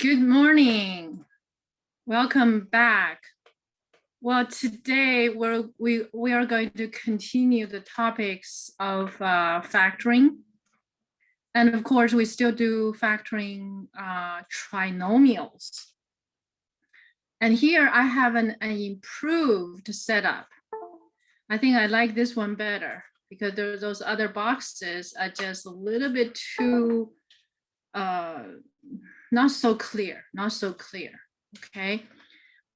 Good morning. Welcome back. Well, today we are going to continue the topics of factoring. And of course, we still do factoring trinomials. And here I have an improved setup. I think I like this one better because those other boxes are just a little bit too not so clear, okay?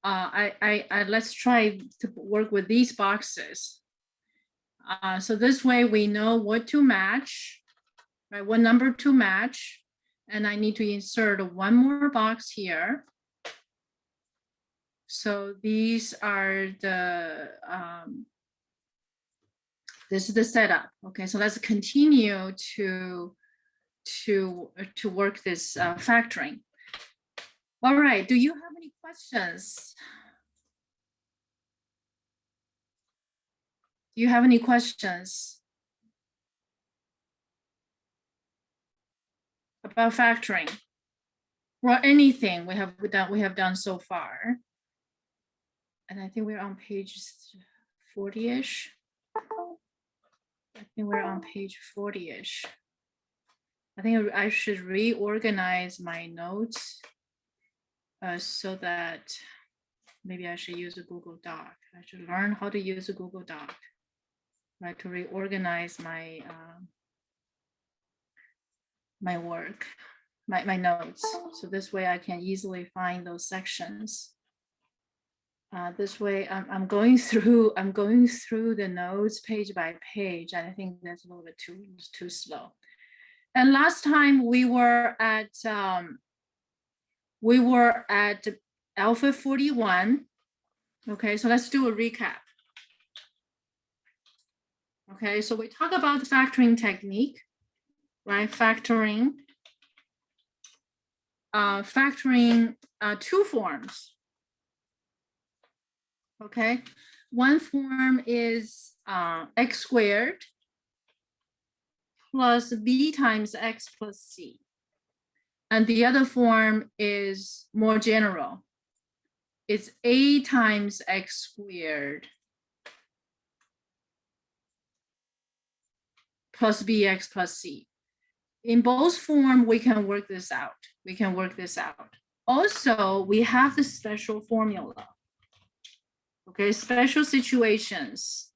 Let's try to work with these boxes. So this way we know what to match, right? What number to match. And I need to insert one more box here. So these are the, this is the setup. Okay, so let's continue to work this factoring. All right, do you have any questions? Do you have any questions about factoring or anything we have done so far? And I think we're on page 40-ish. I think we're on page 40-ish. I think I should reorganize my notes so that maybe I should use a Google Doc. I should learn how to use a Google Doc, right, to reorganize my my work, my notes. So this way I can easily find those sections. This way I'm going through the notes page by page. I think that's a little bit too slow. And last time we were at alpha 41. Okay, so let's do a recap. Okay, so we talk about the factoring technique, right? Factoring two forms. Okay, one form is x squared plus b times x plus c. And the other form is more general. It's a times x squared plus bx plus c. In both forms, we can work this out. Also, we have the special formula. Okay, special situations.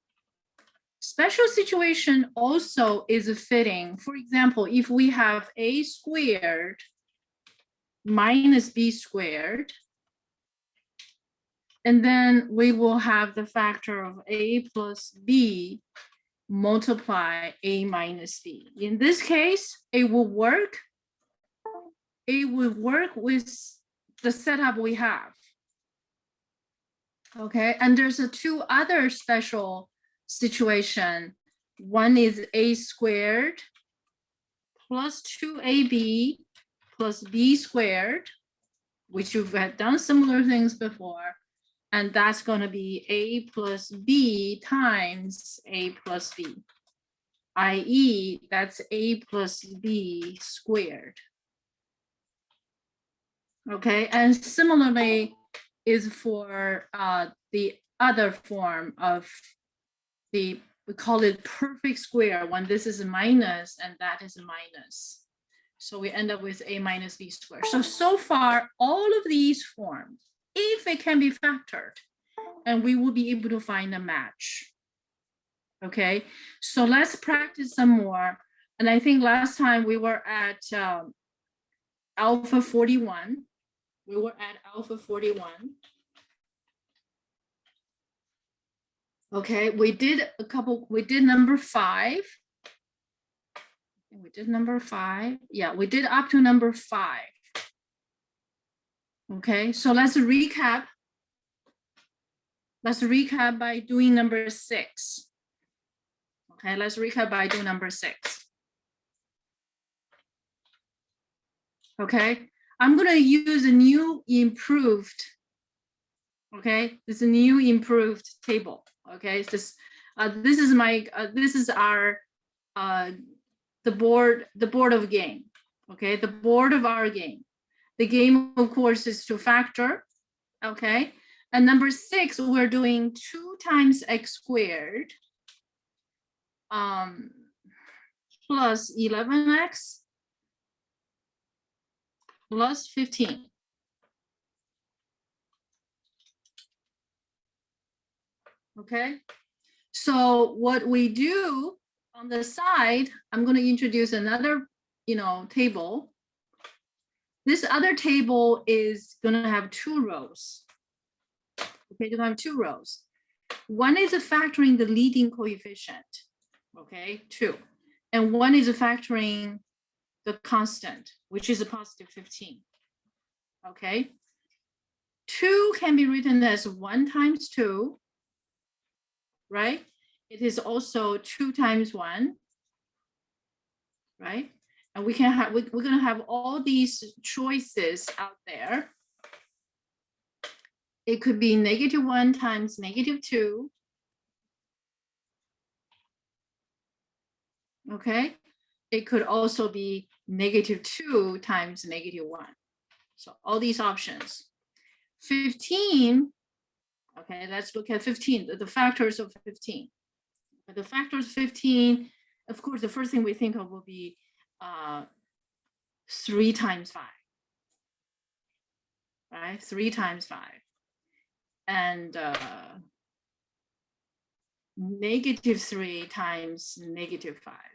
Special situation also is fitting. For example, if we have a squared minus b squared, and then we will have the factor of a plus b multiply a minus b. In this case, it will work. It will work with the setup we have. Okay, and there's two other special situation. One is a squared plus 2ab plus b squared, which you've done similar things before. And that's going to be a plus b times a plus b, i.e. that's a plus b squared. Okay, and similarly is for the other form of we call it perfect square when this is a minus and that is a minus. So we end up with a minus b squared. So far, all of these forms, if it can be factored, and we will be able to find a match. Okay, so let's practice some more. And I think last time we were at alpha 41. We were at alpha 41. Okay, we did number 5. We did number 5. Yeah, we did up to number 5. Okay, so let's recap. Let's recap by doing number 6. Okay, let's recap by doing number 6. Okay, I'm gonna use a new improved, okay, this is a new improved table. Okay, this is my this is our the board of game. Okay, the board of our game. The game, of course, is to factor, okay? And number 6, we're doing 2 times x squared plus 11x plus 15. Okay, so what we do on the side, I'm going to introduce another, table. This other table is going to have 2 rows. Okay, going to have 2 rows. One is factoring the leading coefficient, okay, 2. And one is factoring the constant, which is a positive 15. Okay, 2 can be written as 1 times 2, right? It is also 2 times 1, right? And we can have, we're going to have all these choices out there. It could be -1 times -2. Okay, it could also be -2 times -1. So all these options. 15, okay, let's look at 15, the factors of 15. The factors of 15, of course, the first thing we think of will be 3 times 5, right? 3 times 5. And -3 times -5,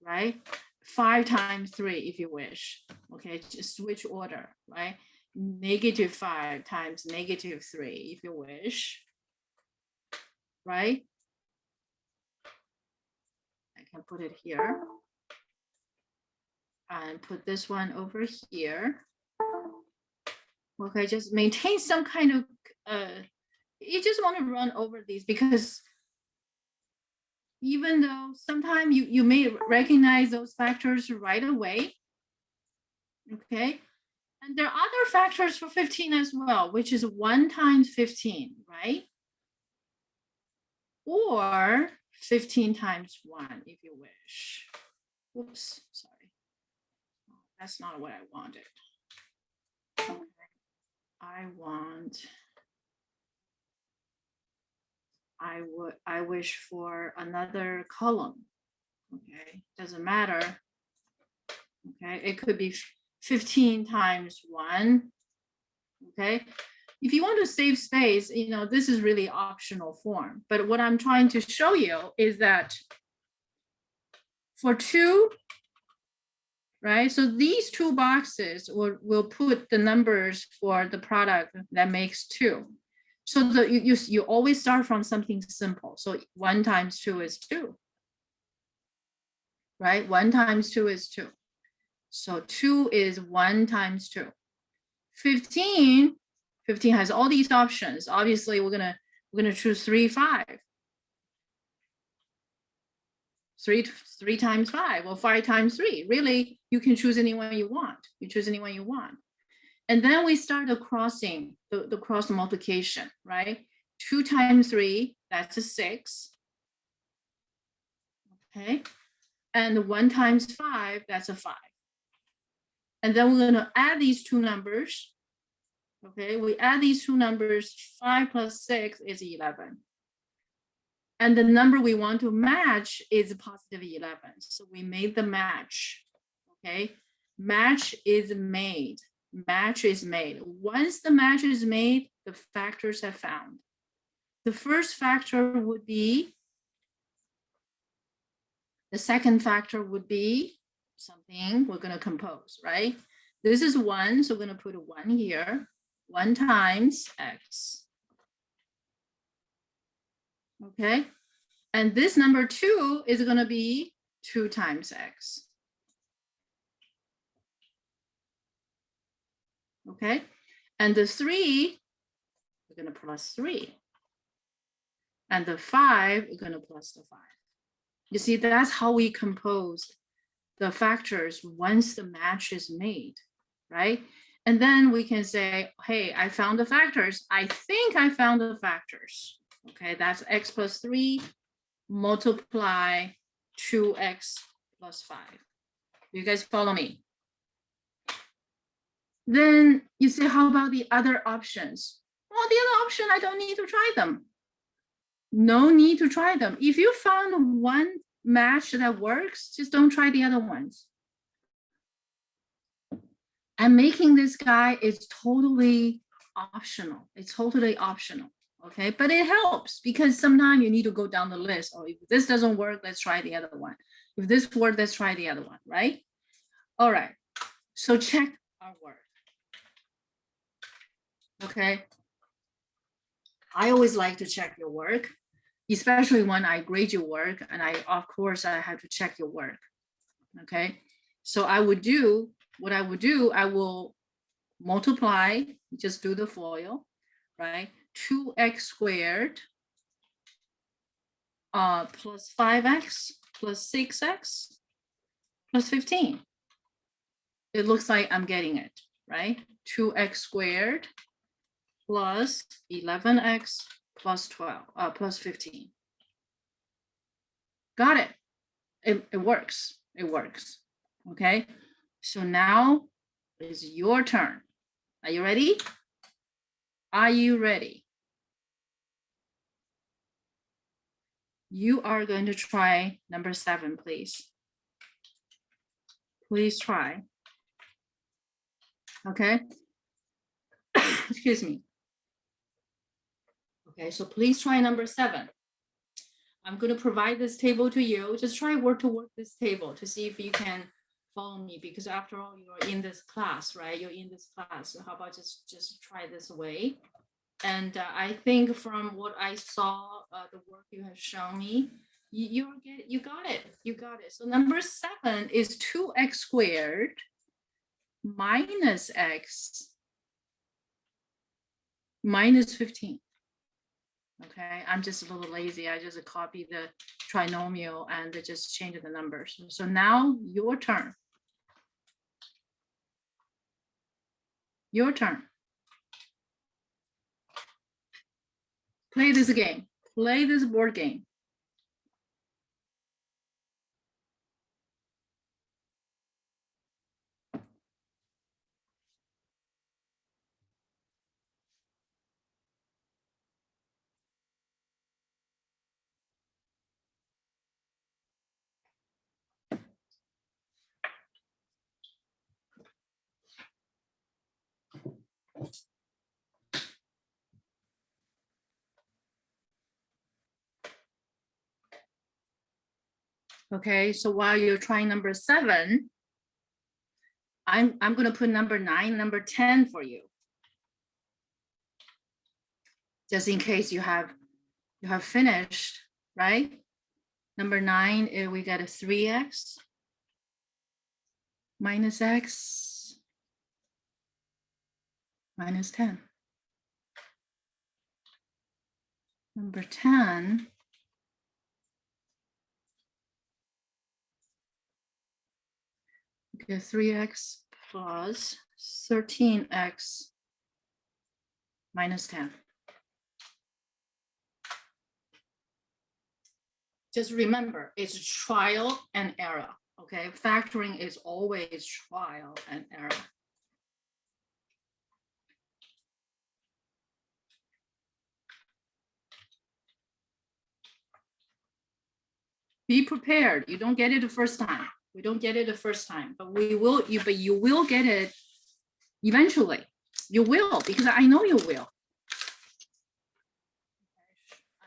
right? 5 times 3 if you wish. Okay, just switch order, right? -5 times -3 if you wish, right? I can put it here and put this one over here. Okay, just maintain some kind of, you just want to run over these because even though sometimes you may recognize those factors right away, okay? And there are other factors for 15 as well, which is 1 times 15, right? Or 15 times 1, if you wish. Whoops, sorry. That's not what I wanted. Okay. I wish for another column. Okay, doesn't matter. Okay, it could be 15 times 1. Okay, if you want to save space, this is really optional form. But what I'm trying to show you is that for 2, right? So these 2 boxes will put the numbers for the product that makes 2. So you always start from something simple. So 1 times 2 is 2, right? 1 times 2 is 2. So 2 is 1 times 2. 15 has all these options. Obviously, we're gonna choose 3, 5. 3 times 5 or 5 times 3. Really, you can choose anyone you want. You choose anyone you want. And then we start the crossing, the cross multiplication, right? 2 times 3, that's a 6. Okay. And 1 times 5, that's a 5. And then we're going to add these 2 numbers. Okay, we add these 2 numbers, 5 plus 6 is 11. And the number we want to match is positive 11. So we made the match. Okay, match is made. Match is made. Once the match is made, the factors are found. The first factor would be, the second factor would be something we're going to compose, right? This is 1, so we're going to put a 1 here. 1 times x. Okay, and this number 2 is going to be 2 times x. Okay, and the 3, we're going to plus 3. And the 5, we're going to plus the 5. You see, that's how we compose the factors once the match is made, right? And then we can say, hey, I found the factors. I think I found the factors. Okay, that's x plus 3 multiply 2x plus 5. You guys follow me? Then you say, how about the other options? Well, the other option, I don't need to try them. No need to try them. If you found one match that works, just don't try the other ones. And making this guy is totally optional. It's totally optional, okay? But it helps because sometimes you need to go down the list. Or if this doesn't work, let's try the other one. If this works, let's try the other one, right? All right, so check our work, okay? I always like to check your work, especially when I grade your work, and of course, I have to check your work, okay? So what I would do, I will multiply, just do the FOIL, right? 2x squared plus 5x plus 6x plus 15. It looks like I'm getting it, right? 2x squared plus 11x plus 12, plus 15. Got it. It works. It works. Okay. So now is your turn. Are you ready? Are you ready? You are going to try number 7, please. Please try. Okay. Excuse me. Okay, so please try number 7. I'm going to provide this table to you. Just try word to word this table to see if you can follow me, because after all, you're in this class, right? You're in this class. So how about just try this way? And I think from what I saw, the work you have shown me, you got it. You got it. So number 7 is 2x squared minus x minus 15. Okay, I'm just a little lazy. I just copy the trinomial and just change the numbers. So now your turn. Your turn. Play this game. Play this board game. Okay, so while you're trying number 7, I'm going to put number 9, number 10 for you, just in case you have finished, right? Number 9, we got a 3x minus x minus 10. Number 10, we get 3x plus 13x minus 10. Just remember, it's trial and error, okay? Factoring is always trial and error. Be prepared. You don't get it the first time. We don't get it the first time, but you will get it eventually. You will, because I know you will.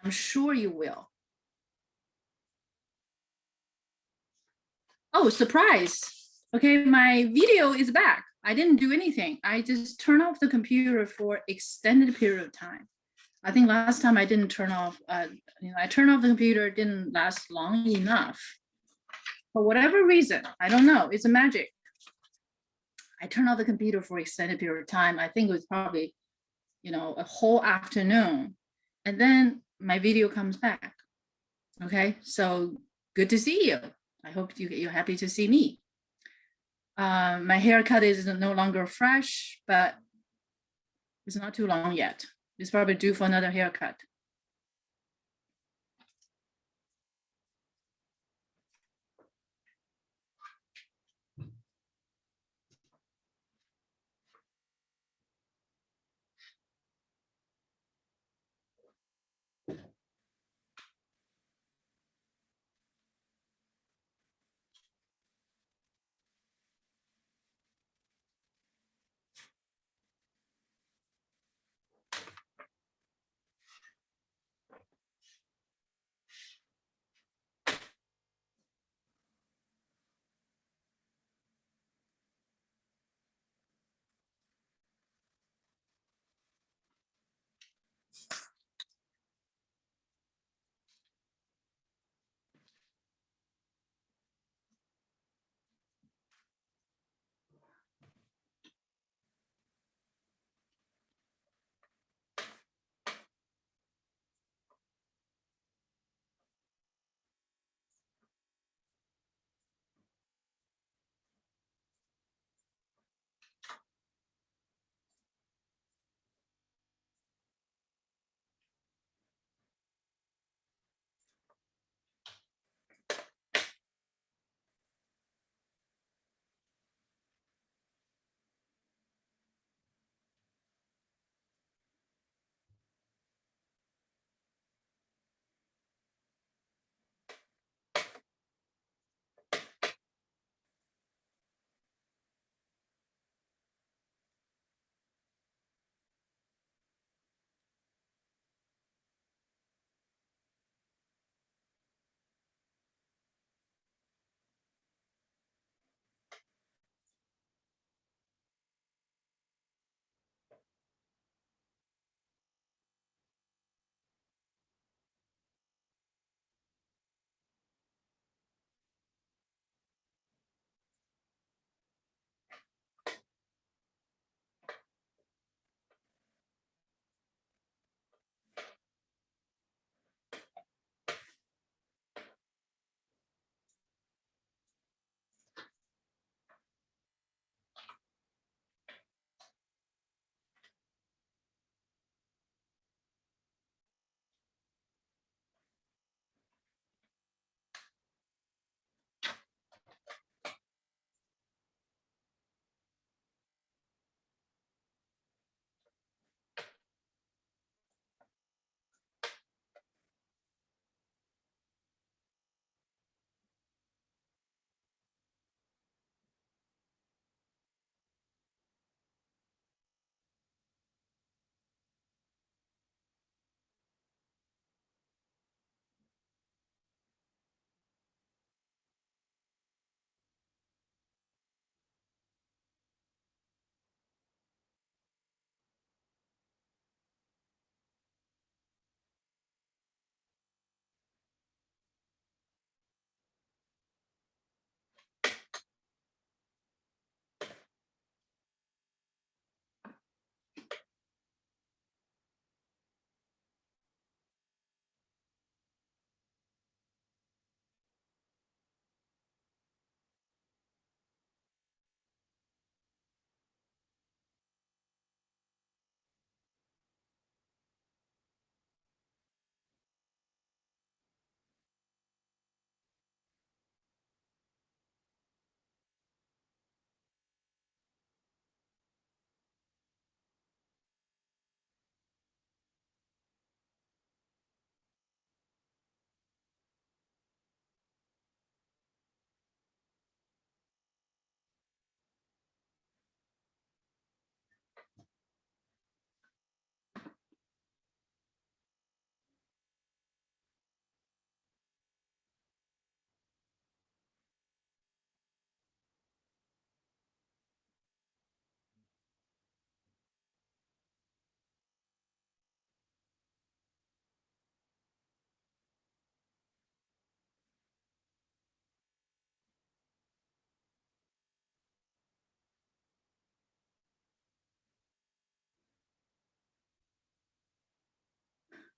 I'm sure you will. Oh, surprise. Okay, my video is back. I didn't do anything. I just turned off the computer for extended period of time. I think last time I didn't turn off, I turned off the computer, it didn't last long enough. For whatever reason, I don't know, it's a magic. I turned off the computer for extended period of time. I think it was probably, a whole afternoon. And then my video comes back. Okay, so good to see you. I hope you're happy to see me. My haircut is no longer fresh, but it's not too long yet. It's probably due for another haircut.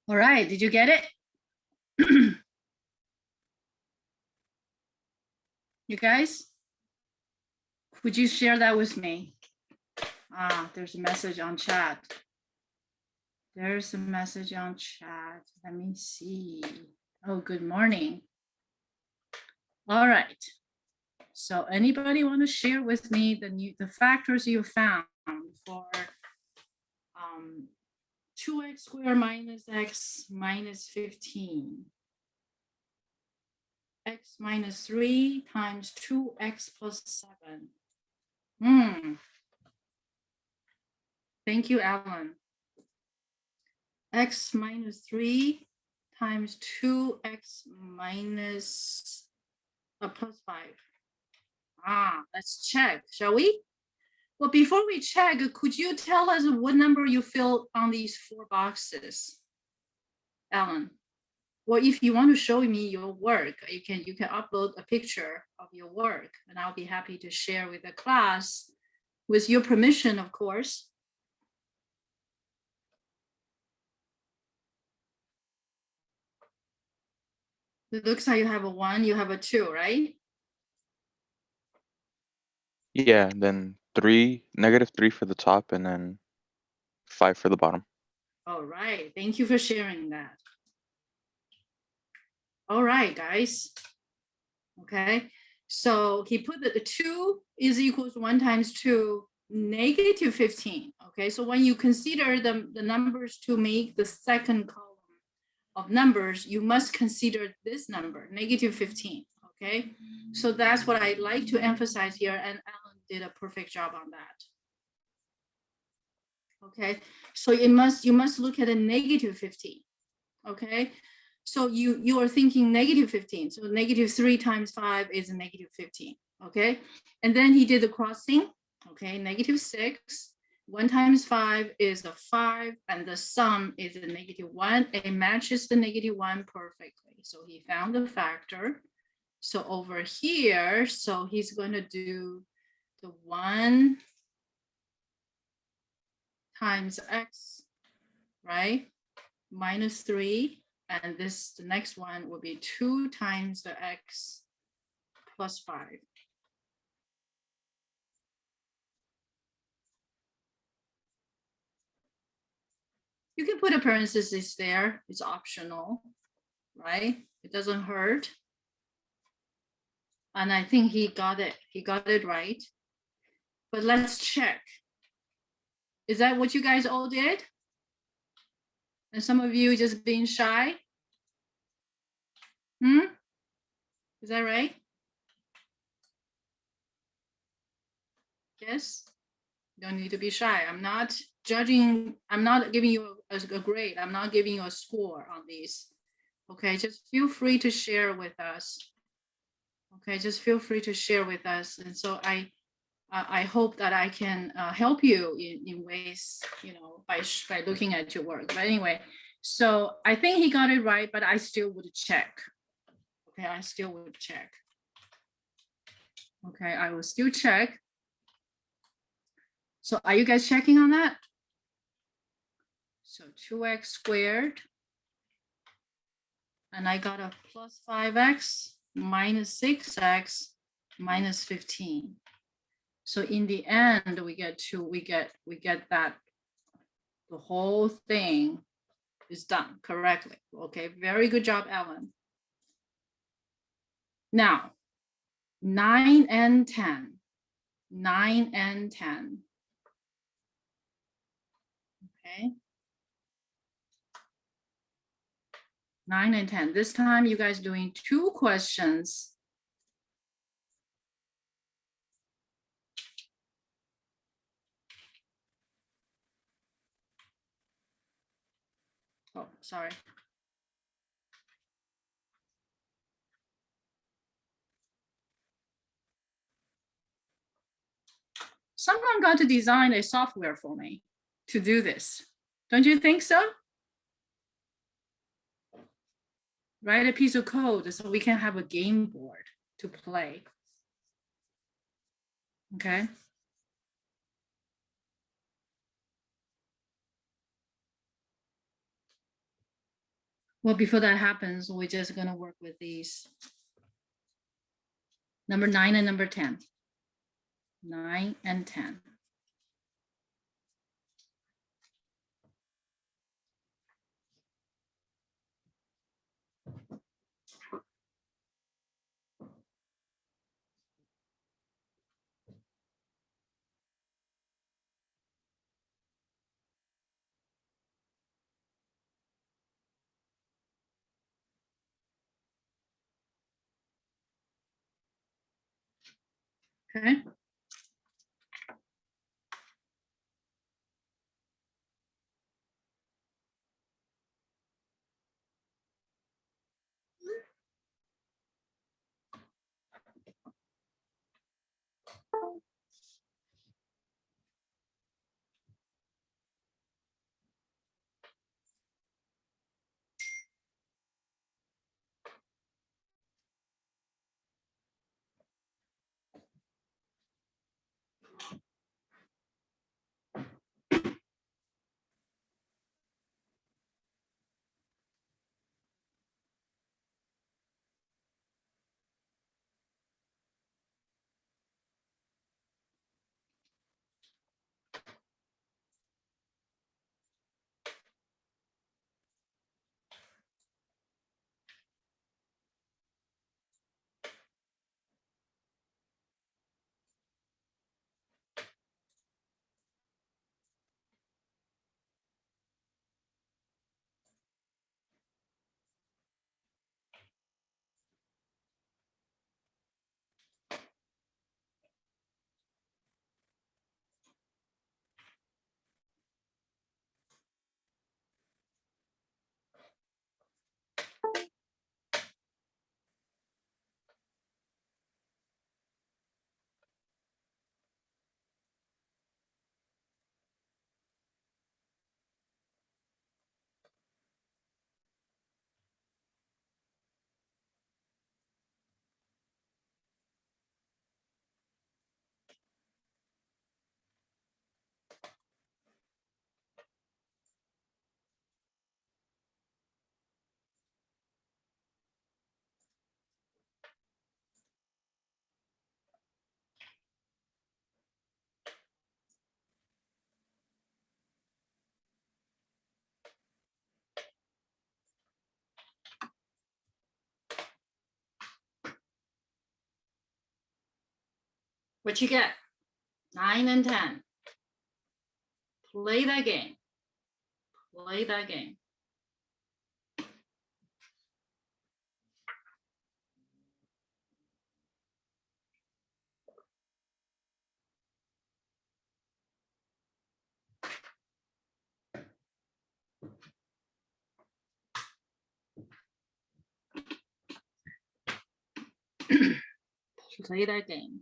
All right, did you get it? You guys, would you share that with me? Ah, there's a message on chat. There's a message on chat. Let me see. Oh, good morning. All right. So anybody want to share with me the factors you found for 2x squared minus x minus 15? X minus 3 times 2x plus 7. Thank you, Alan. X minus 3 times 2x minus plus 5. Let's check, shall we? Well, before we check, could you tell us what number you filled on these 4 boxes, Alan? Well, if you want to show me your work, you can upload a picture of your work, and I'll be happy to share with the class, with your permission, of course. It looks like you have a 1, you have a 2, right? Yeah, then -3 for the top, and then 5 for the bottom. All right, thank you for sharing that. All right, guys. Okay, so he put that the 2 is equals 1 times 2, negative 15. Okay, so when you consider the numbers to make the second column of numbers, you must consider this number, negative 15. Okay, so that's what I like to emphasize here, and Alan did a perfect job on that. Okay, so you must look at a negative 15. Okay, so you are thinking negative 15. So negative 3 times 5 is a negative 15. Okay, and then he did the crossing. Okay, negative 6. 1 times 5 is a 5, and the sum is a negative 1. It matches the negative 1 perfectly. So he found the factor. So over here, so he's going to do the 1 times x, right? Minus 3. And this, the next one will be 2 times the x plus 5. You can put a parenthesis there. It's optional, right? It doesn't hurt. And I think he got it. He got it right. But let's check. Is that what you guys all did? And some of you just being shy? Is that right? Yes? Don't need to be shy. I'm not judging. I'm not giving you a grade. I'm not giving you a score on these. Okay, just feel free to share with us. Okay, just feel free to share with us. And so I hope that I can help you in ways, you know, by looking at your work. But anyway, so I think he got it right, but I still would check. Okay, I still would check. Okay, I will still check. So are you guys checking on that? So 2x squared. And I got a plus 5x minus 6x minus 15. So in the end, we get that the whole thing is done correctly. Okay, very good job, Ellen. Now, 9 and 10. 9 and 10. Okay. 9 and 10. This time you guys doing 2 questions. Oh, sorry. Someone got to design a software for me to do this. Don't you think so? Write a piece of code so we can have a game board to play. Okay. Well, before that happens, we're just gonna work with these. Number 9 and number 10. 9 and 10. Okay. What you get? 9 and 10. Play that game. Play that game. Play that game.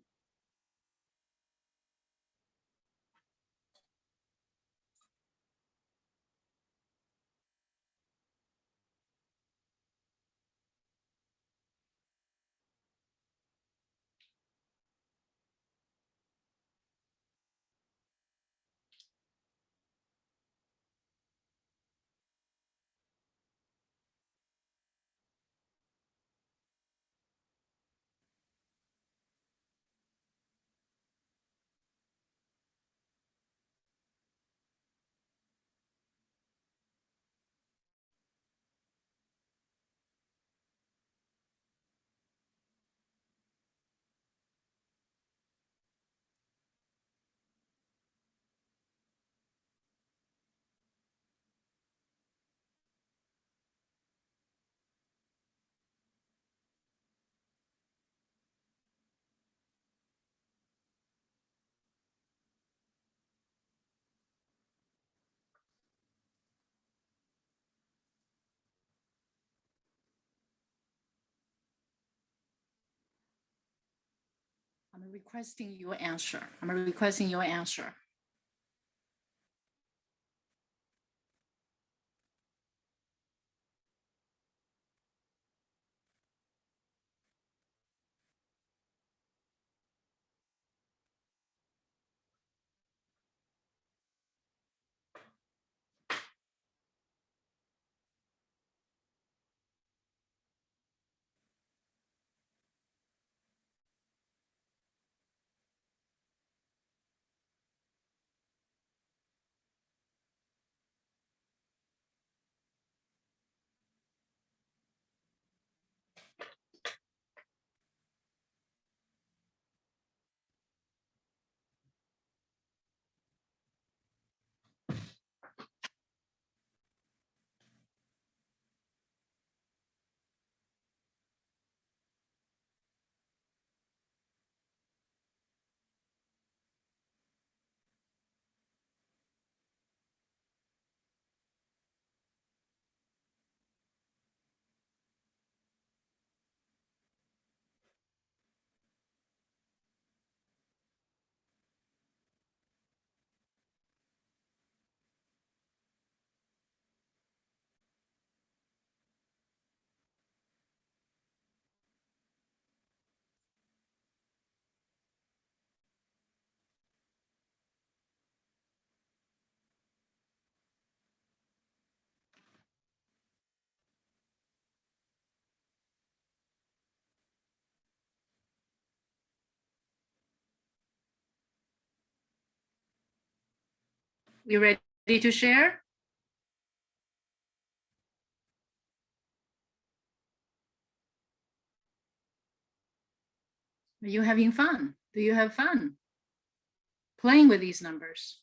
I'm requesting your answer. I'm requesting your answer. You ready to share? Are you having fun? Do you have fun playing with these numbers?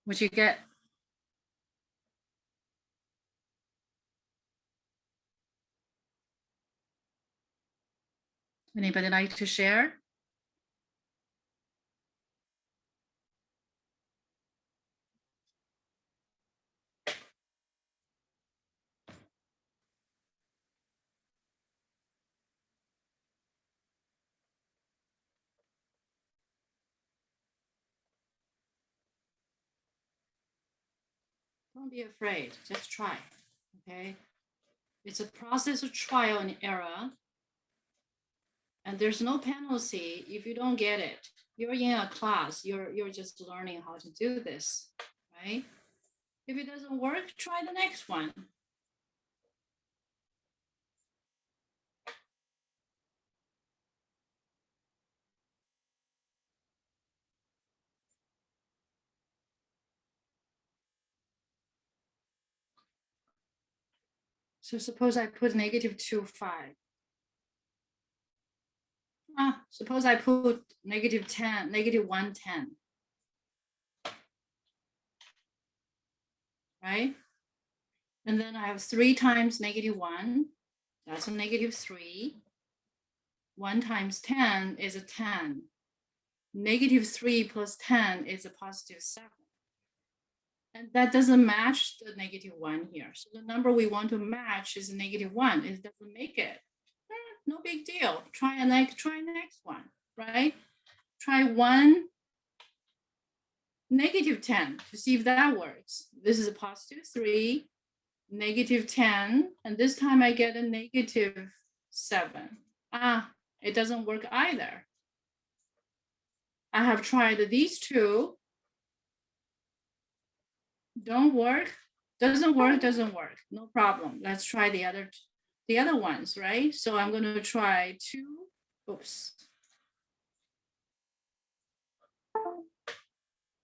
What you get? Anybody like to share? Don't be afraid, just try, okay? It's a process of trial and error, and there's no penalty if you don't get it. You're in a class, you're just learning how to do this, right? If it doesn't work, try the next one. So suppose I put -2, 5. Suppose I put -10, -1, 10. Right? And then I have 3 times -1. That's a -3. 1 times 10 is a 10. -3 plus 10 is a +7. And that doesn't match the -1 here. So the number we want to match is -1. It doesn't make it. No big deal. Try next one, right? Try 1 -10 to see if that works. This is a +3, -10, and this time I get a -7. It doesn't work either. I have tried these two. Don't work, doesn't work, no problem. Let's try the the other ones, right? So I'm going to try 2. Oops.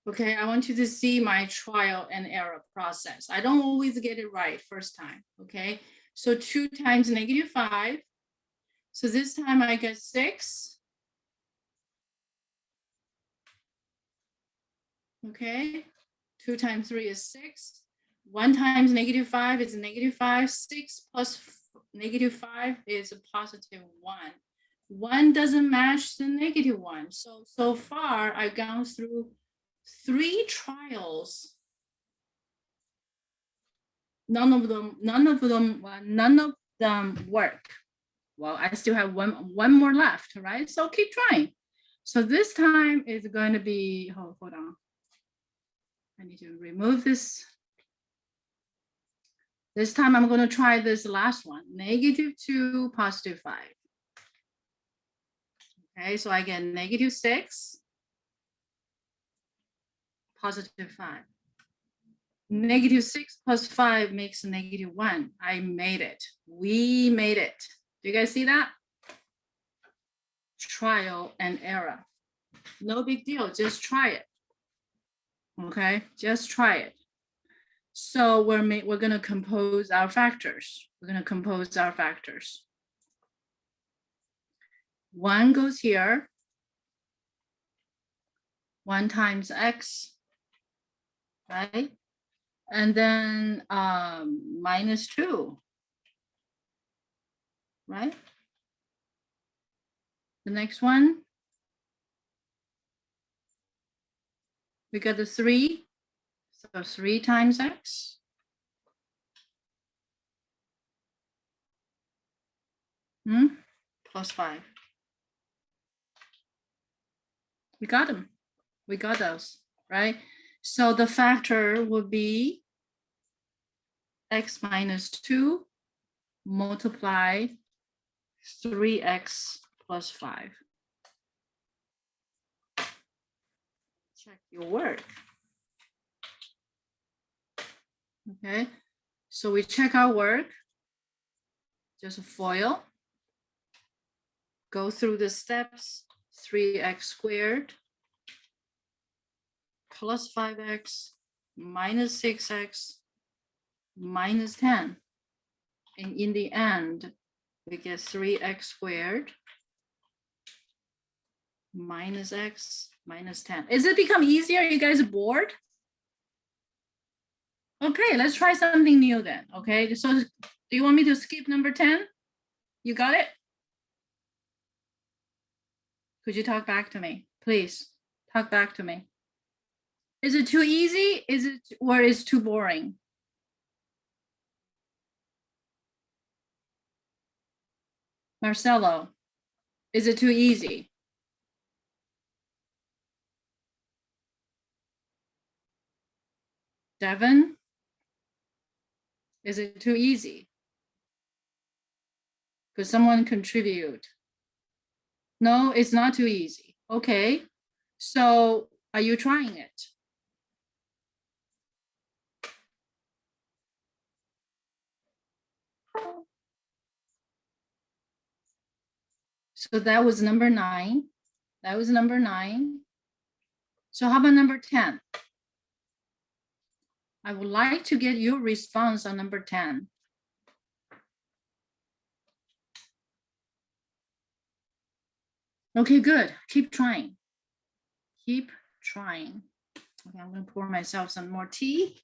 Okay, I want you to see my trial and error process. I don't always get it right first time, okay? So 2 times -5. So this time I get 6. Okay, 2 times 3 is 6. 1 times -5 is -5. 6 plus -5 is a +1. 1 doesn't match the -1. So far I've gone through 3 trials. None of them work. Well, I still have one more left, right? So keep trying. So this time is going to be, hold on. I need to remove this. This time I'm going to try this last one, -2, +5. Okay, so I get -6, +5. -6 plus 5 makes -1. I made it. We made it. Do you guys see that? Trial and error. No big deal. Just try it. Okay, just try it. So we're going to compose our factors. We're going to compose our factors. 1 goes here. 1 times x, right? And then -2, right? The next one, we got the 3. So 3 times x. Plus 5. We got them. We got those, right? So the factor would be x minus 2 multiply 3x plus 5. Check your work. Okay, so we check our work. Just a FOIL. Go through the steps. 3x squared plus 5x minus 6x minus 10. And in the end, we get 3x squared minus x minus 10. Is it become easier? You guys bored? Okay, let's try something new then. Okay, so do you want me to skip number 10? You got it? Could you talk back to me? Please talk back to me. Is it too easy? Is it, or is it too boring? Marcelo, is it too easy? Devin, is it too easy? Could someone contribute? No, it's not too easy. Okay, so are you trying it? So that was number 9. That was number 9. So how about number 10? I would like to get your response on number 10. Okay, good. Keep trying. Keep trying. Okay, I'm going to pour myself some more tea.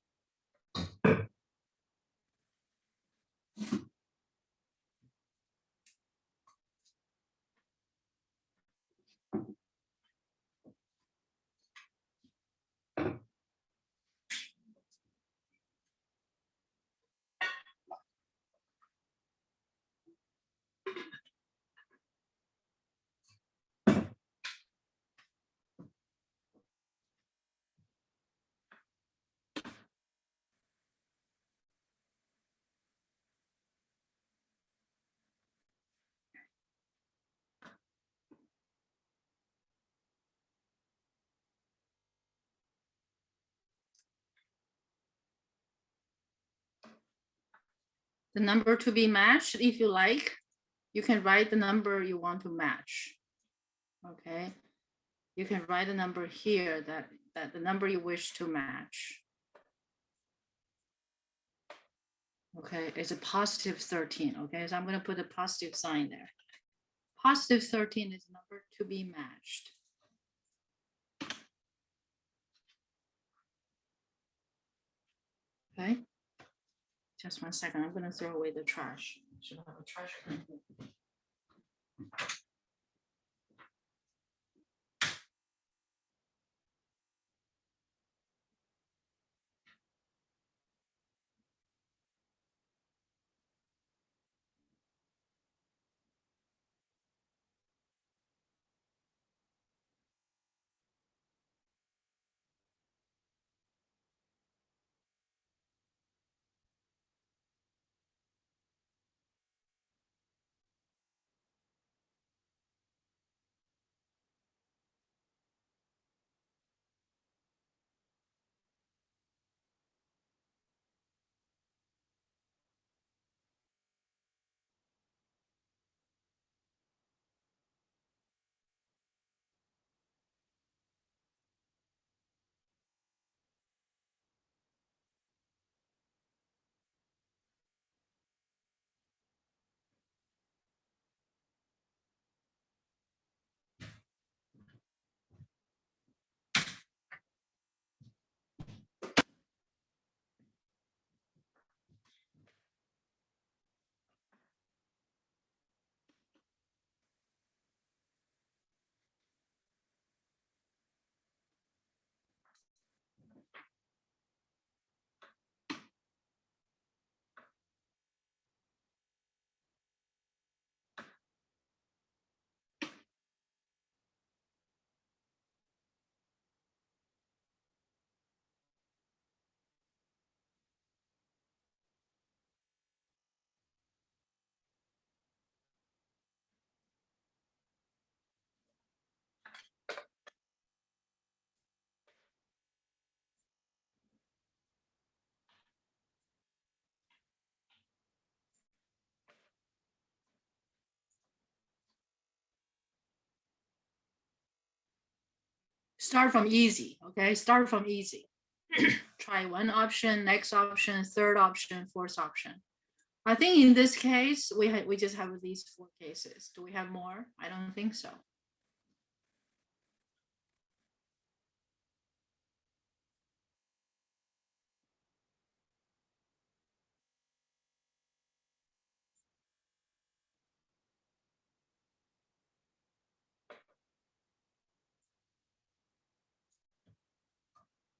the number to be matched, if you like, you can write the number you want to match. Okay, you can write a number here that the number you wish to match. Okay, it's a positive 13. Okay, so I'm going to put a positive sign there. Positive 13 is number to be matched. Okay, just 1 second. I'm going to throw away the trash. Should have a trash can here. Start from easy, okay? Start from easy. Try one option, next option, third option, fourth option. I think in this case, we just have these 4 cases. Do we have more? I don't think so.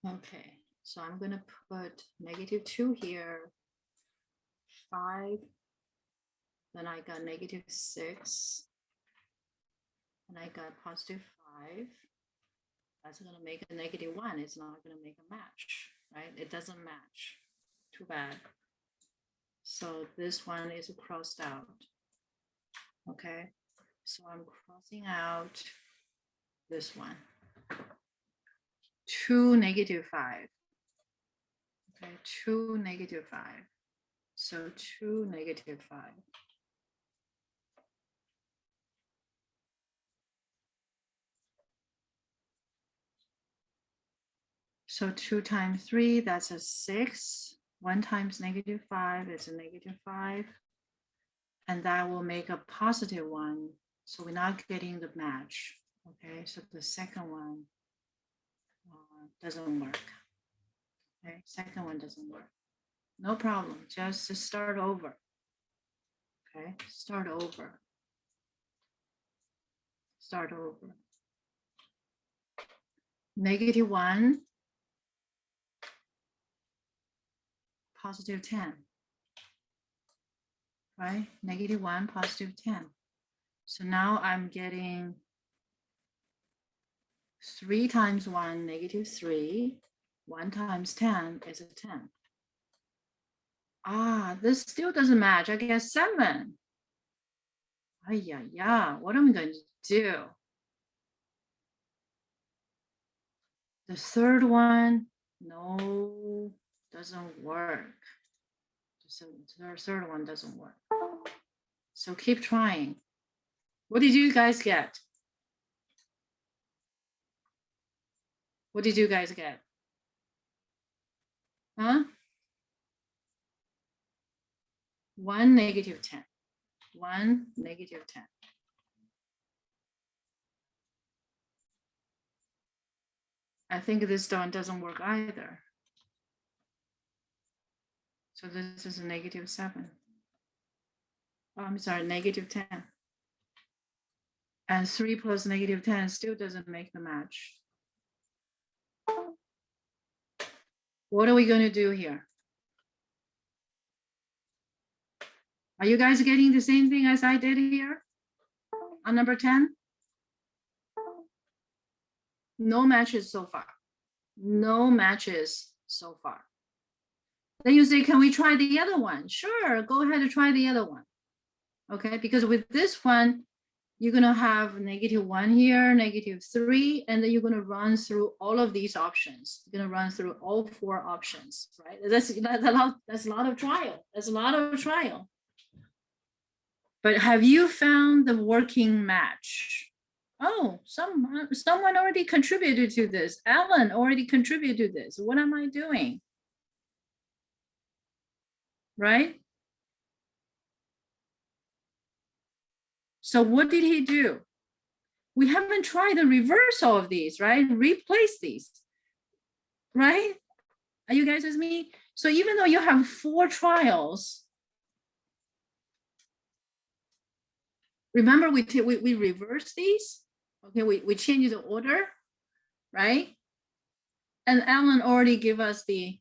Okay, so I'm gonna put -2 here, 5, then I got -6, and I got +5. That's gonna make a -1. It's not gonna make a match, right? It doesn't match. Too bad. So this one is crossed out. Okay, so I'm crossing out this one. 2, -5. Okay, 2, -5. So 2, -5. So 2 times 3, that's a 6. 1 times -5 is a -5. And that will make a +1. So we're not getting the match. Okay, so the second one doesn't work. Okay, second one doesn't work. No problem, just start over. Okay, start over. Start over. -1, +10. Right, -1, +10. So now I'm getting 3 times 1, -3. 1 times 10 is a 10. Ah, this still doesn't match. I get 7. Yeah. What am I going to do? The third one, no, doesn't work. The So the third one doesn't work. So keep trying. What did you guys get? What did you guys get? Huh? 1, -10. 1, -10. I think this one doesn't work either. So this is a -7. Oh, I'm sorry, -10. And 3 plus -10 still doesn't make the match. What are we going to do here? Are you guys getting the same thing as I did here on number 10? No matches so far. No matches so far. Then you say, can we try the other one? Sure, go ahead and try the other one. Okay, because with this one, you're going to have -1 here, -3, and then you're going to run through all of these options. You're going to run through all 4 options, right? That's a lot of trial. That's a lot of trial. But have you found the working match? Oh, someone already contributed to this. Alan already contributed to this. What am I doing? Right? So what did he do? We haven't tried the reversal of these, right? Replace these, right? Are you guys with me? So even though you have 4 trials, remember we reverse these, okay? We change the order, right? And Alan already gave us the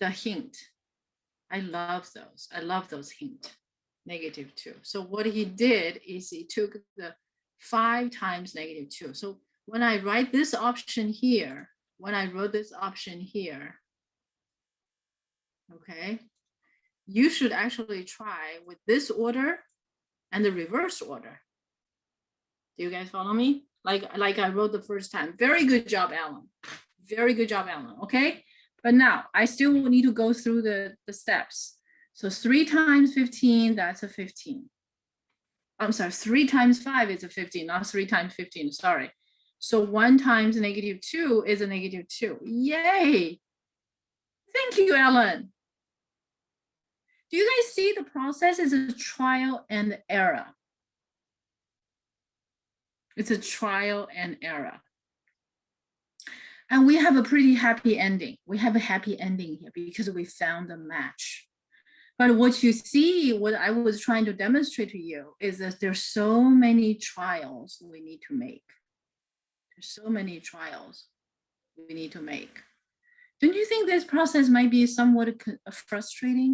hint. I love those. I love those hints. -2. So what he did is he took the 5 times -2. So when I write this option here, when I wrote this option here, okay, you should actually try with this order and the reverse order. Do you guys follow me? Like I wrote the first time. Very good job, Alan. Very good job, Alan. Okay. But now I still need to go through the steps. So 3 times 15, that's a 15. I'm sorry, 3 times 5 is a 15, not 3 times 15, sorry. So 1 times -2 is a -2. Yay. Thank you, Alan. Do you guys see the process is a trial and error? It's a trial and error. And we have a pretty happy ending. We have a happy ending here because we found a match. But what you see, what I was trying to demonstrate to you is that there's so many trials we need to make. There's so many trials we need to make. Don't you think this process might be somewhat frustrating?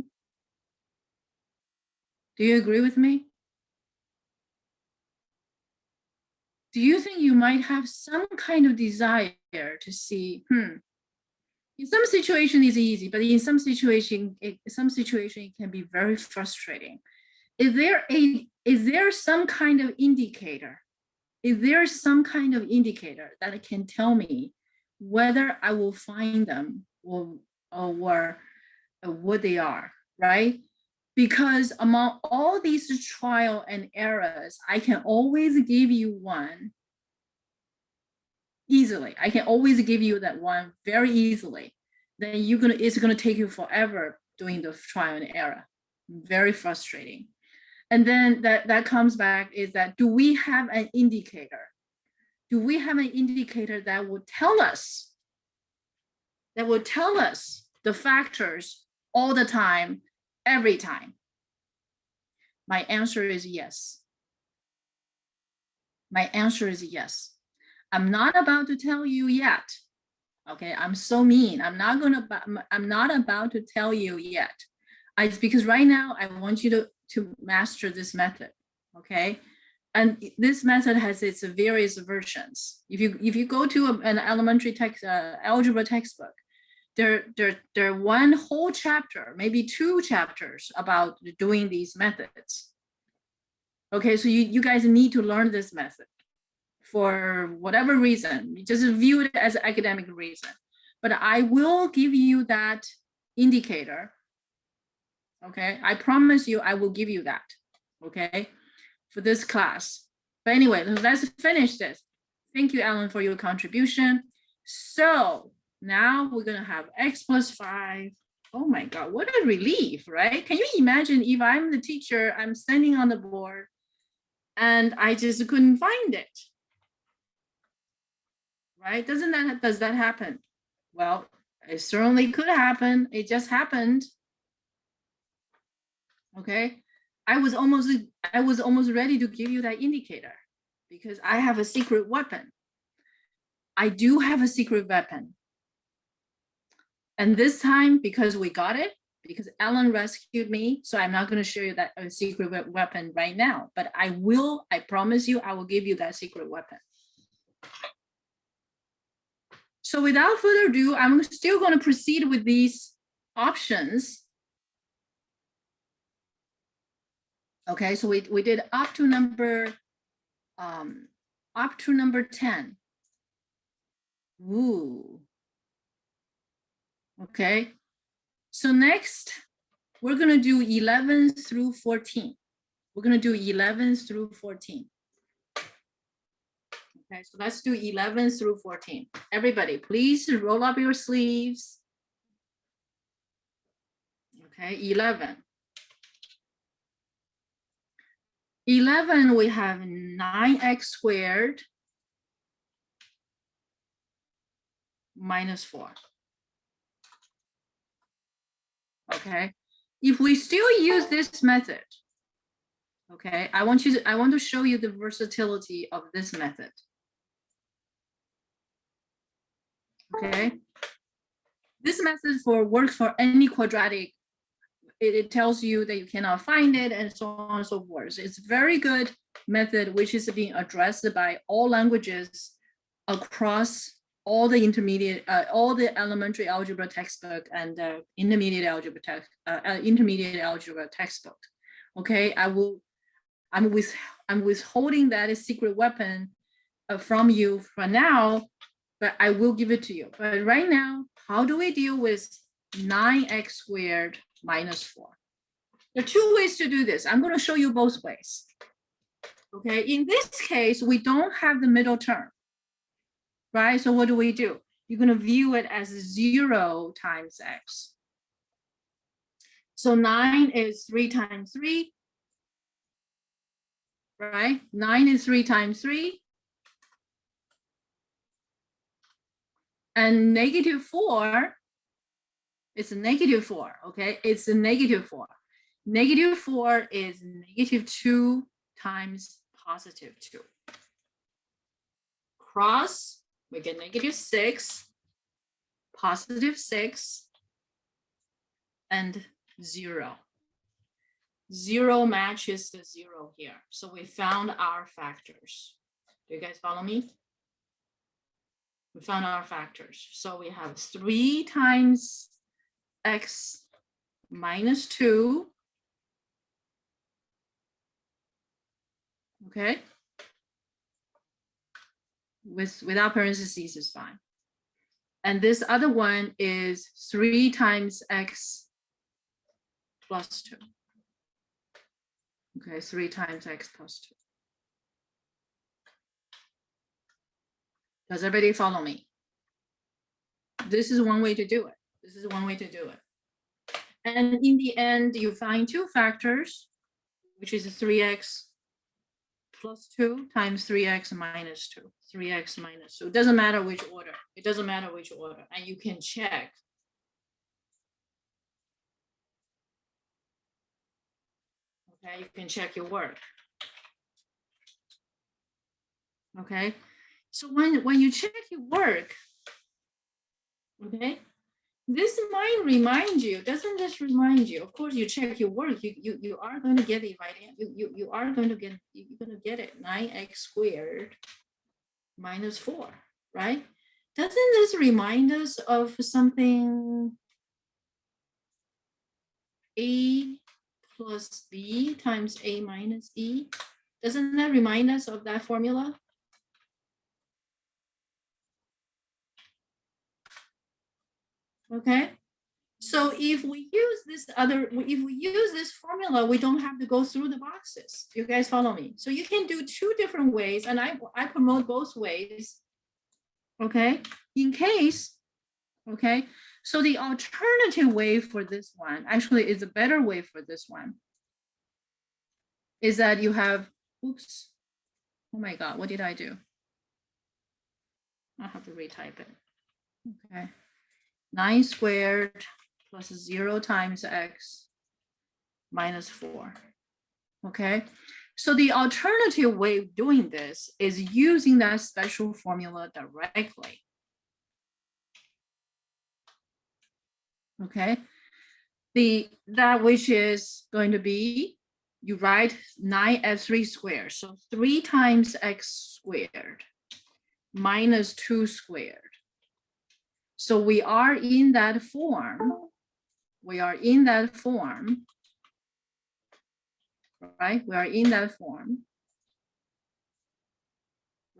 Do you agree with me? Do you think you might have some kind of desire to see, in some situation it's easy, but in some situation it can be very frustrating. Is there some kind of indicator? Is there some kind of indicator that can tell me whether I will find them or what they are, right? Because among all these trial and errors, I can always give you one easily. I can always give you that one very easily. Then it's gonna take you forever doing the trial and error. Very frustrating. And then that comes back is that, do we have an indicator? Do we have an indicator that will tell us the factors all the time, every time? My answer is yes. My answer is yes. I'm not about to tell you yet. Okay, I'm so mean. I'm not about to tell you yet. Because right now I want you to master this method. Okay, and this method has its various versions. If you go to an elementary algebra textbook, there one whole chapter, maybe 2 chapters about doing these methods. Okay, so you guys need to learn this method for whatever reason. Just view it as an academic reason. But I will give you that indicator Okay, I promise you I will give you that, okay, for this class. But anyway, let's finish this. Thank you, Alan, for your contribution. So now we're gonna have x plus 5. Oh my God, what a relief, right? Can you imagine if I'm the teacher, I'm standing on the board and I just couldn't find it, right? Does that happen? Well, it certainly could happen. It just happened. Okay, I was almost ready to give you that indicator because I have a secret weapon. I do have a secret weapon. And this time, because we got it, because Alan rescued me, so I'm not going to show you that secret weapon right now, but I promise you, I will give you that secret weapon. So without further ado, I'm still going to proceed with these options. Okay, so we did up to number 10. Ooh. Okay, so next we're going to do 11 through 14. We're going to do 11 through 14. Okay, so let's do 11 through 14. Everybody, please roll up your sleeves. Okay, 11. 11, we have 9x squared minus 4. Okay, if we still use this method, okay, I want to show you the versatility of this method. Okay, this method works for any quadratic. It tells you that you cannot find it and so on and so forth. It's a very good method which is being addressed by all languages across all the intermediate, all the elementary algebra textbook and intermediate algebra textbook. Okay, I'm withholding that secret weapon from you for now, but I will give it to you. But right now, how do we deal with 9x squared minus 4? There are two ways to do this. I'm going to show you both ways. Okay, in this case, we don't have the middle term, right? So what do? You're going to view it as 0 times x. So 9 is 3 times 3, right? 9 is 3 times 3. And negative 4, it's a negative 4, okay? It's a negative 4. Negative 4 is negative 2 times positive 2. Cross, we get negative 6, positive 6, and 0. 0 matches the 0 here. So we found our factors. Do you guys follow me? We found our factors. So we have 3 times x minus 2. Okay. Without parentheses is fine. And this other one is 3 times x plus 2. Okay, 3 times x plus 2. Does everybody follow me? This is one way to do it. This is one way to do it. And in the end, you find two factors, which is 3x plus 2 times 3x minus 2. 3x minus 2. It doesn't matter which order. It doesn't matter which order. And you can check. Okay, you can check your work. Okay, so when you check your work, okay, this might remind you, doesn't this remind you? Of course, you check your work, you are going to get it right. You are going to get, you're going to get it 9x squared minus 4, right? Doesn't this remind us of something? A plus B times A minus E. Doesn't that remind us of that formula? Okay, So if we use this formula, we don't have to go through the boxes. You guys follow me? So you can do two different ways, and I promote both ways. Okay, in case, okay, so the alternative way for this one actually is a better way for this one. Is that you have, oops, oh my God, what did I do? I'll have to retype it. Okay, 9 squared plus 0 times x minus 4. Okay, so the alternative way of doing this is using that special formula directly. Okay, that which is going to be, you write 9x3 squared, so 3 times x squared minus 2 squared. So we are in that form. We are in that form, right? We are in that form,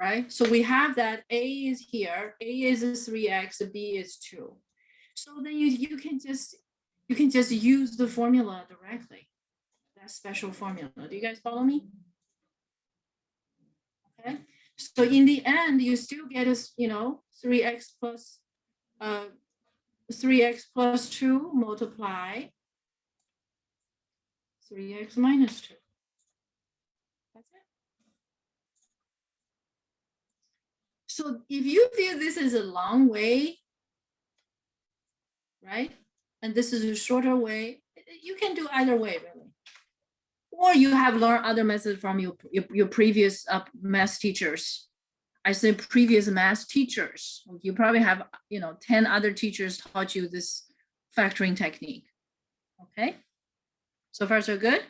right? So we have that A is here, A is 3x, B is 2. So then you can just use the formula directly, that special formula. Do you guys follow me? Okay. So in the end, you still get us, 3x plus 2 multiply 3x minus 2. That's it. So if you feel this is a long way, right, and this is a shorter way, you can do either way, really. Or you have learned other methods from your previous math teachers. I say previous math teachers. You probably have 10 other teachers taught you this factoring technique. Okay, so far so good.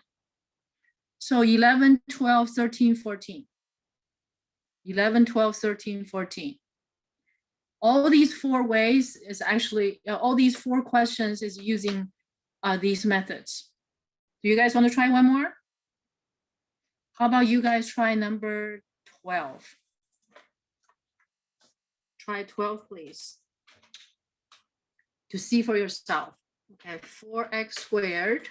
So 11, 12, 13, 14. 11, 12, 13, 14. All these 4 ways is actually, all these 4 questions is using these methods. Do you guys want to try one more? How about you guys try number 12? Try 12, please, to see for yourself. Okay, 4x squared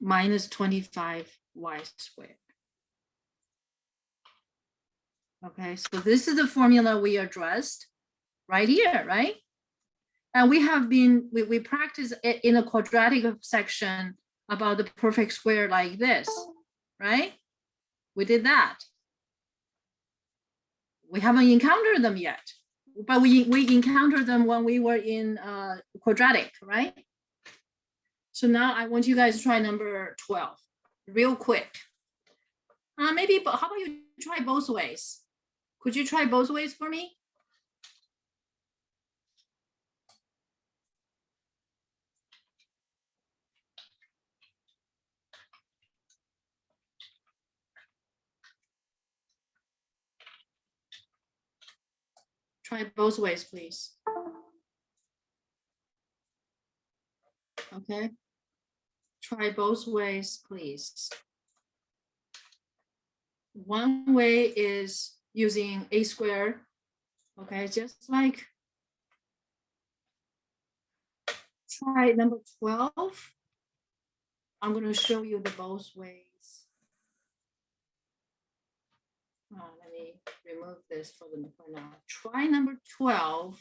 minus 25y squared. Okay, so this is the formula we addressed right here, right? And we practice it in a quadratic section about the perfect square like this, right? We did that. We haven't encountered them yet, but we encountered them when we were in quadratic, right? So now I want you guys to try number 12 real quick. Maybe, but how about you try both ways? Could you try both ways for me? Try both ways, please. Okay. Try both ways, please. One way is using a squared. Okay, just like try number 12. I'm going to show you the both ways. Let me remove this for now. Try number 12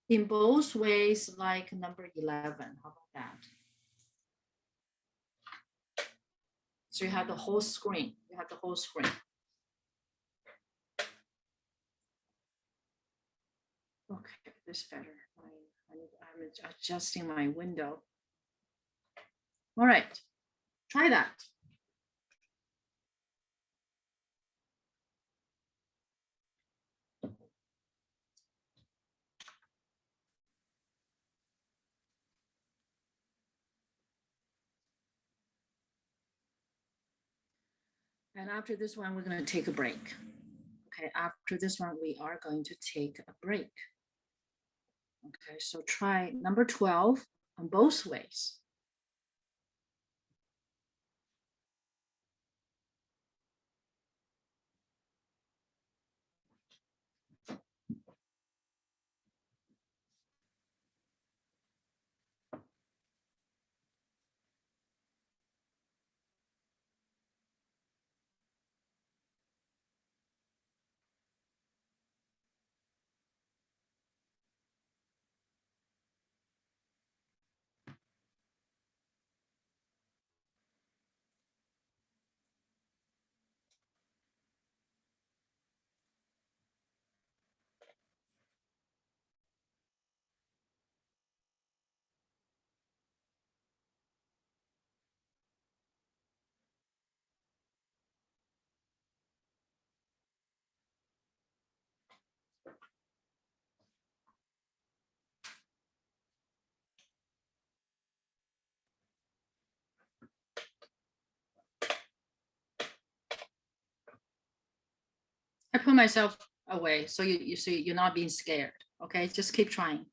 in both ways, like number 11. How about that? So you have the whole screen. You have the whole screen. Okay, this better. I'm adjusting my window. All right, try that. And after this one, we're going to take a break. Okay, after this one, we are going to take a break. Okay, so try number 12 on both ways. put myself away so you see you're not being scared. Okay, just keep trying.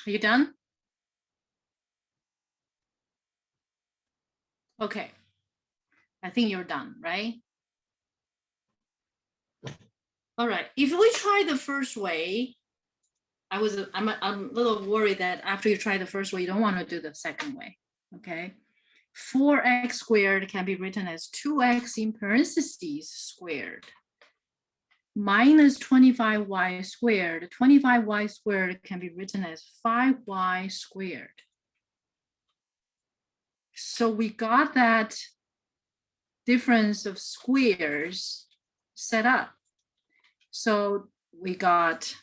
Are you done? Okay. I think you're done, right? All right. If we try the first way, I'm a little worried that after you try the first way, you don't want to do the second way. Okay. 4x squared can be written as 2x in parentheses squared minus 25y squared. 25y squared can be written as 5y squared. So we got that difference of squares set up. So we got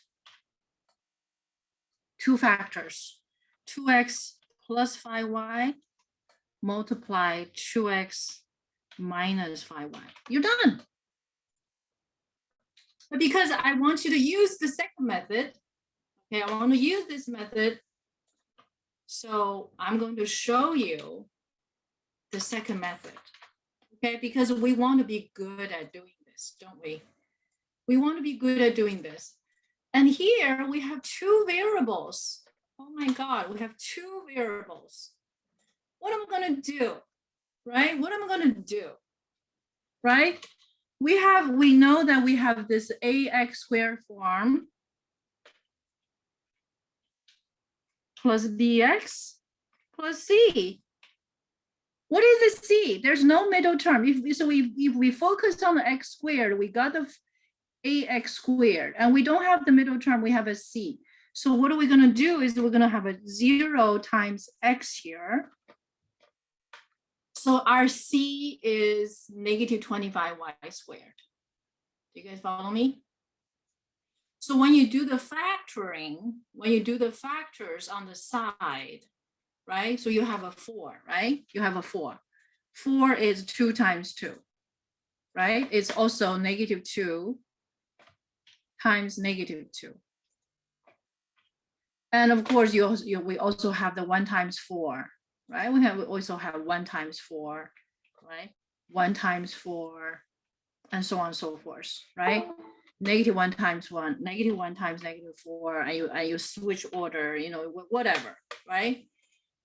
two factors, 2x plus 5y multiply 2x minus 5y. You're done. But because I want you to use the second method, okay, I want to use this method. So I'm going to show you the second method, okay? Because we want to be good at doing this, don't we? We want to be good at doing this. And here we have two variables. Oh my God, we have two variables. What am I going to do, right? What am I going to do, right? We know that we have this ax squared form plus bx plus c. What is the c? There's no middle term. If we focus on the x squared, we got the ax squared, and we don't have the middle term, we have a c. So what are we going to do is we're going to have a 0 times x here. So our c is negative 25y squared. Do you guys follow me? So when you do the factoring, when you do the factors on the side, right? So you have a 4, right? You have a 4. 4 is 2 times 2, right? It's also negative 2 times negative 2. And of course, we also have the 1 times 4, right? We also have 1 times 4, right? 1 times 4, and so on and so forth, right? Negative 1 times 1, negative 1 times negative 4, and you switch order, you know, whatever, right?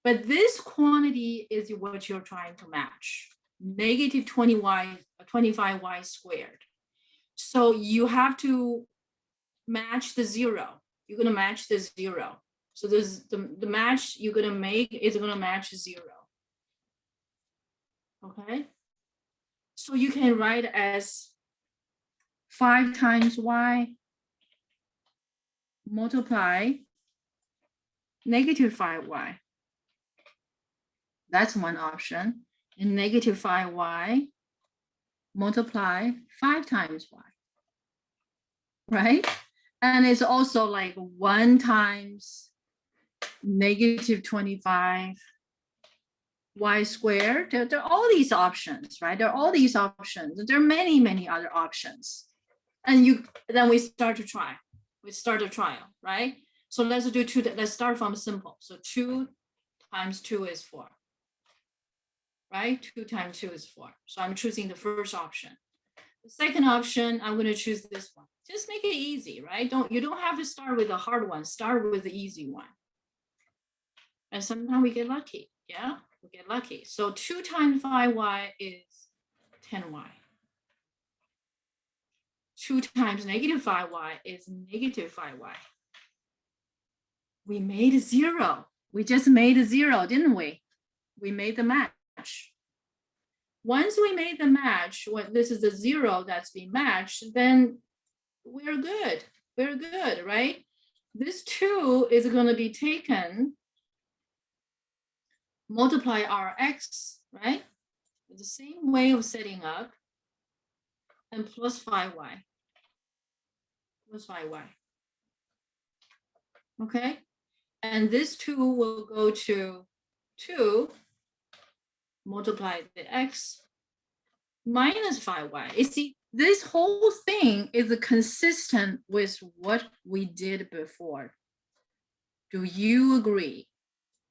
But this quantity is what you're trying to match, negative 25y squared. So you have to match the 0. You're going to match the 0. So this the match you're going to make is going to match 0. okay? So you can write as 5 times y multiply negative 5y. That's one option. And negative 5y multiply 5 times y, right? And it's also like 1 times negative 25 y squared. There are all these options, right? There are all these options. There are many, many other options. And then we start to try. We start a trial, right? So let's do 2. Let's start from simple. So 2 times 2 is 4, right? 2 times 2 is 4. So I'm choosing the first option. The second option, I'm going to choose this one. Just make it easy, right? You don't have to start with the hard one. Start with the easy one. And sometimes we get lucky. Yeah, we get lucky. So 2 times 5y is 10y. 2 times negative 5y is negative 5y. We made a 0. We just made a 0, didn't we? We made the match. Once we made the match, when this is the 0 that's being matched, then we're good. We're good, right? This 2 is going to be taken, multiply our x, right? The same way of setting up, and plus 5y. Plus 5y. Okay? And this 2 will go to 2, multiply the x, minus 5y. You see, this whole thing is consistent with what we did before. Do you agree?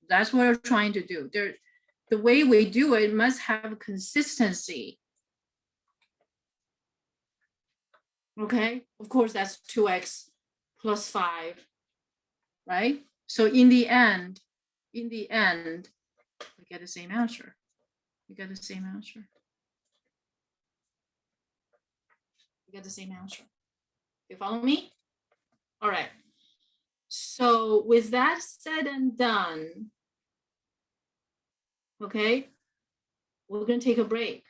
That's what we're trying to do. The way we do it must have consistency. Okay, of course, that's 2x plus 5, right? So in the end, we get the same answer. We get the same answer. We get the same answer. You follow me? All right. So with that said and done, okay, we're going to take a break.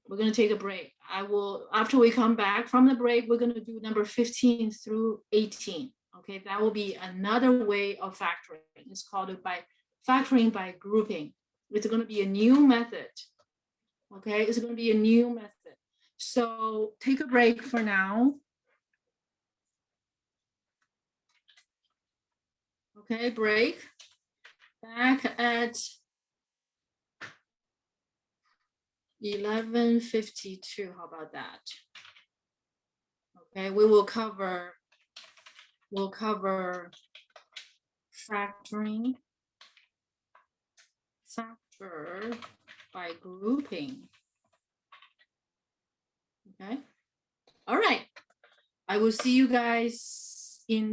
We're going to take a break. After we come back from the break, we're going to do number 15 through 18. Okay, that will be another way of factoring. It's called factoring by grouping. It's going to be a new method. Okay, it's going to be a new method. So take a break for now. Okay, break. Back at 11:52. How about that? Okay, we'll cover factoring, factor by grouping. Okay. All right. I will see you guys in